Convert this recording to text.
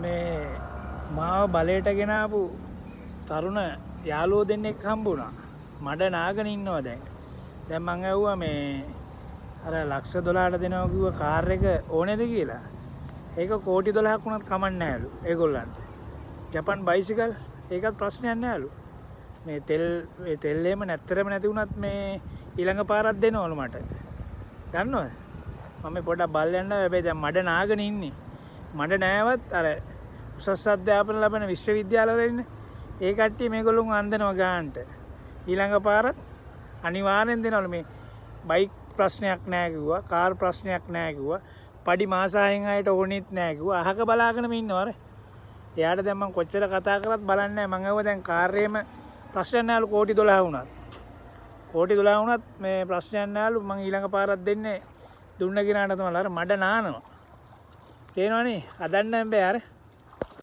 මේ මාව බලයට ගෙනාපු තරුණ යාළුවෝ දෙන්නෙක් හම්බුණා. මඩ නාගෙන ඉන්නවා දැන්. දැන් මං ඇහුවා මේ අර ලක්ෂ 12ට දෙනවා කිව්ව කාර් එක ඕනේද කියලා. ඒක කෝටි 12ක් වුණත් කමක් නැහැලු ඒගොල්ලන්ට. ජපන් බයිසිකල් ඒකත් ප්‍රශ්නයක් නැහැලු. මේ තෙල් එහෙම නැත්තරම නැති වුණත් මේ ඊළඟ පාරක් දෙනවලු මට. දන්නවද? මම පොඩ්ඩක් බල් යන්න හැබැයි දැන් මඩ නාගෙන ඉන්නේ. මඩ නෑවත් අර උසස් අධ්‍යාපන ලබන විශ්වවිද්‍යාලවල ඉන්නේ. ඒ කට්ටිය මේගොල්ලෝ අන්දනවා ගානට. ඊළඟ පාරත් අනිවාර්යෙන් දෙනවලු මේ බයික් ප්‍රශ්නයක් නෑ කිව්වා, කාර් ප්‍රශ්නයක් නෑ කිව්වා, පඩි මාස 6න් ආයට ඕනෙත් නෑ කිව්වා. අහක බලාගෙනම ඉන්නවර. එයාට දැන් මම කොච්චර කතා කරත් බලන්නේ නැහැ. මං අහුවා දැන් කාර්යේම ප්‍රශ්නයක් නෑලු කෝටි 12 වුණත්. කෝටි 12 වුණත් මේ ප්‍රශ්නයක් නෑලු. මං ඊළඟ පාරක් දෙන්නේ දුන්න කෙනාට තමයි. අර මඩ නානවා. තේනවනේ? හදන්න බෑ අර.